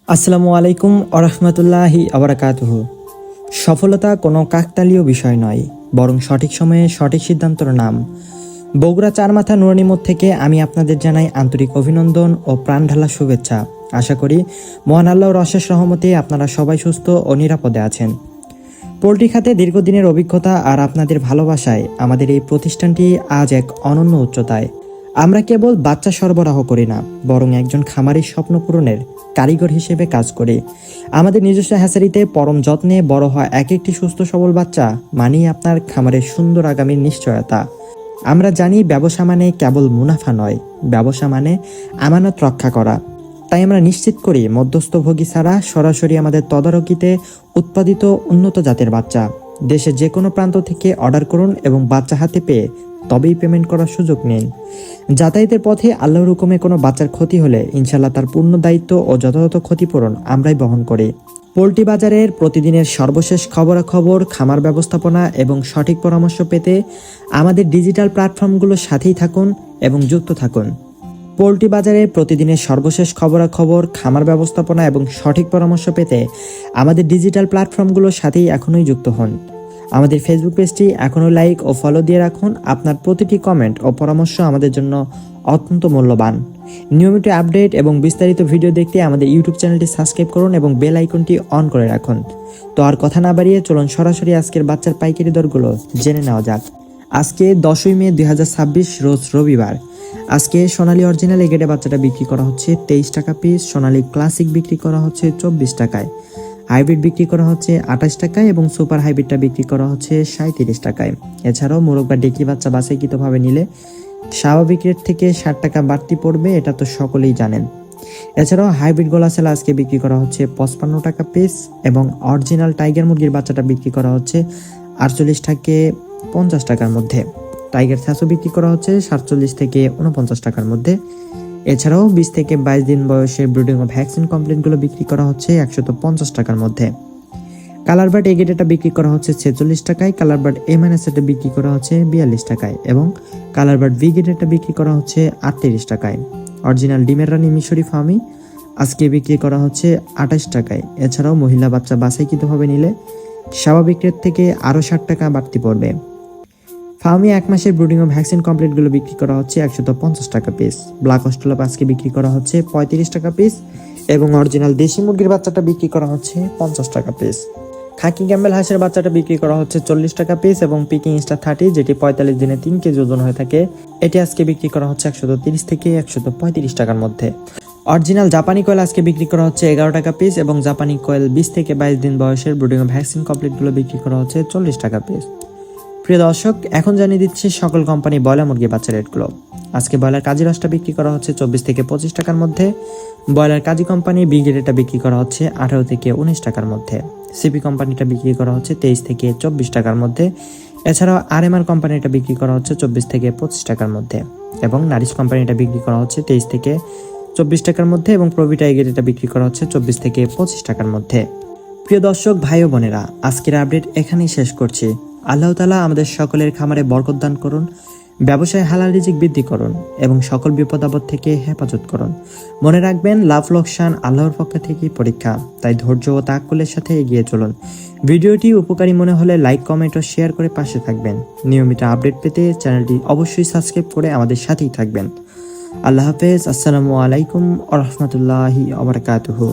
আসসালামু আলাইকুম আরহামতুল্লাহি আবরাকাতুহু। সফলতা কোনো কাকতালীয় বিষয় নয়, বরং সঠিক সময়ে সঠিক সিদ্ধান্তর নাম। বগুড়া চারমাথা নুরানি মোড় থেকে আমি আপনাদের জানাই আন্তরিক অভিনন্দন ও প্রাণঢালা শুভেচ্ছা। আশা করি মহান আল্লাহর অশেষ রহমতে আপনারা সবাই সুস্থ ও নিরাপদে আছেন। পোল্ট্রি খাতে দীর্ঘদিনের অভিজ্ঞতা আর আপনাদের ভালোবাসায় আমাদের এই প্রতিষ্ঠানটি আজ এক অনন্য উচ্চতায়। আমরা কেবল বাচ্চা সরবরাহ করি না, বরং একজন খামারির স্বপ্ন পূরণের কারিগর হিসেবে কাজ করি। আমাদের নিজস্ব হ্যাচারিতে পরম যত্নে বড় হয় এক একটি সুস্থ সবল বাচ্চা মানেই আপনার খামারের সুন্দর আগামীর নিশ্চয়তা। আমরা জানি ব্যবসা মানে কেবল মুনাফা নয়, ব্যবসা মানে আমানত রক্ষা করা। তাই আমরা নিশ্চিত করি মধ্যস্থভোগী ছাড়া সরাসরি আমাদের তদারকিতে উৎপাদিত উন্নত জাতের বাচ্চা। দেশের যে কোনো প্রান্ত থেকে অর্ডার করুন এবং বাচ্চা হাতে পেয়ে তবেই পেমেন্ট করার সুযোগ নিন। যাতায়াতের পথে আল্লাহর হুকুমে কোনো বাচ্চার ক্ষতি হলে ইনশাল্লাহ তার পূর্ণ দায়িত্ব ও যথাযথ ক্ষতিপূরণ আমরাই বহন করি। পোল্ট্রি বাজারের প্রতিদিনের সর্বশেষ খবরাখবর, খামার ব্যবস্থাপনা এবং সঠিক পরামর্শ পেতে আমাদের ডিজিটাল প্ল্যাটফর্মগুলোর সাথেই থাকুন এবং যুক্ত থাকুন। পোল্ট্রি বাজারের প্রতিদিনের সর্বশেষ খবরাখবর, খামার ব্যবস্থাপনা এবং সঠিক পরামর্শ পেতে আমাদের ডিজিটাল প্ল্যাটফর্মগুলোর সাথেই এখনই যুক্ত হন। আমাদের ফেসবুক পেজটি এখনও লাইক ও ফলো দিয়ে রাখুন। আপনার প্রতিটি কমেন্ট ও পরামর্শ আমাদের জন্য অত্যন্ত মূল্যবান। নিয়মিত আপডেট এবং বিস্তারিত ভিডিও দেখতে আমাদের ইউটিউব চ্যানেলটি সাবস্ক্রাইব করুন এবং বেল আইকনটি অন করে রাখুন। তো আর কথা না বাড়িয়ে চলুন সরাসরি আজকের বাচ্চার পাইকারি দরগুলো জেনে নেওয়া যাক। আজকে 10ই মে 2026 রোজ রবিবার। আজকে সোনালী অরিজিনাল এগেডে বাচ্চাটা বিক্রি করা হচ্ছে 23 টাকা পিস, সোনালী ক্লাসিক বিক্রি করা হচ্ছে 24 টাকায়, হাইব্রিড বিক্রি করা হচ্ছে 28 টাকায় এবং সুপার হাইব্রিডটা বিক্রি করা হচ্ছে 37 টাকায়। এছাড়াও মোরগ বা ডেকি বাচ্চা বাছাইকৃতভাবে নিলে স্বাভাবিক রেট থেকে 60 টাকা বাড়তি পড়বে, এটা তো সকলেই জানেন। এছাড়াও হাইব্রিড গোলাসেলা আজকে বিক্রি করা হচ্ছে 55 টাকা পিস এবং অরিজিনাল টাইগার মুরগির বাচ্চাটা বিক্রি করা হচ্ছে 48 থেকে 50 টাকার মধ্যে। টাইগার ছ্যাঁচো বিক্রি করা হচ্ছে 47 থেকে 49 টাকার মধ্যে। এছাড়াও 20 থেকে 22 দিন বয়সের ব্রিডিং ও ভ্যাকসিন কমপ্লিটগুলো বিক্রি করা হচ্ছে 150 টাকার মধ্যে। কালার বার্ড এগেডেটা বিক্রি করা হচ্ছে 46 টাকায়, কালার বার্ড এমএনএসটা বিক্রি করা হচ্ছে 42 টাকায় এবং কালার বার্ড ভিগেডেটা বিক্রি করা হচ্ছে 38 টাকায়। অরিজিনাল ডিমের রানী মিশরি ফার্মি আজকে বিক্রি করা হচ্ছে 28 টাকায়। এছাড়াও মহিলা বাচ্চা বাছাইকৃতভাবে নিলে স্বাভাবিক রেট থেকে আরও 60 টাকা বাড়তি পড়বে। ফার্মি 1 মাসের ব্রুডিং ও ভ্যাকসিন কমপ্লিটগুলো বিক্রি করা হচ্ছে 150 টাকা পিস। ব্ল্যাক অস্ট্রেলিয়া আজকে বিক্রি করা হচ্ছে 35 টাকা পিস এবং অরিজিনাল দেশি মুরগির বাচ্চাটা বিক্রি করা হচ্ছে 50 টাকা পিস। খাকি ক্যাম্বেল হাঁসের বাচ্চাটা বিক্রি করা হচ্ছে 40 টাকা পিস এবং পিকিং স্টার 30 যেটি 45 দিনে 3 কেজি ওজন হয়ে থাকে, এটি আজকে বিক্রি করা হচ্ছে 130 থেকে 135 টাকার মধ্যে। অরিজিনাল জাপানি কোয়েল আজকে বিক্রি করা হচ্ছে 11 টাকা পিস এবং জাপানি কোয়েল 20 থেকে 22 দিন বয়সের ব্রুডিং ও ভ্যাকসিন কমপ্লিটগুলো বিক্রি করা হচ্ছে 40 টাকা পিস। প্রিয় দর্শক, এখন জানিয়ে দিচ্ছি সকল কোম্পানি ব্রয়লার মুরগি বাচ্চা রেটগুলো। আজকে ব্রয়লার কাজী রসটা বিক্রি করা হচ্ছে 24 থেকে 25 টাকার মধ্যে। ব্রয়লার কাজী কোম্পানি বিগেডেটা বিক্রি করা হচ্ছে 18 থেকে 19 টাকার মধ্যে। সিপি কোম্পানিটা বিক্রি করা হচ্ছে 23 থেকে 24 টাকার মধ্যে। এছাড়াও আরএমআর কোম্পানিটা বিক্রি করা হচ্ছে 24 থেকে 25 টাকার মধ্যে এবং নারিশ কোম্পানিটা বিক্রি করা হচ্ছে 23 থেকে 24 টাকার মধ্যে এবং প্রবিটা এগেডেটা বিক্রি করা হচ্ছে 24 থেকে 25 টাকার মধ্যে। প্রিয় দর্শক, ভাই ও বোনেরা, আজকের আপডেট এখানেই শেষ করছি। আল্লাহ তাআলা আমাদের সকলের খামারে বরকত দান করুন, ব্যবসায় হালাল রিজিক বৃদ্ধি করুন এবং সকল বিপদ আপদ থেকে হেফাজত করুন। মনে রাখবেন, লাভ লোকসান আল্লাহর পক্ষ থেকেই পরীক্ষা, তাই ধৈর্য ও তাওয়াক্কুলের সাথে এগিয়ে চলুন। ভিডিওটি উপকারী মনে হলে লাইক, কমেন্ট ও শেয়ার করে পাশে থাকবেন। নিয়মিত আপডেট পেতে চ্যানেলটি অবশ্যই সাবস্ক্রাইব করে আমাদের সাথেই থাকবেন। আল্লাহ হাফেজ। আসসালামু আলাইকুম ওয়া রাহমাতুল্লাহি ওয়া বারাকাতুহু।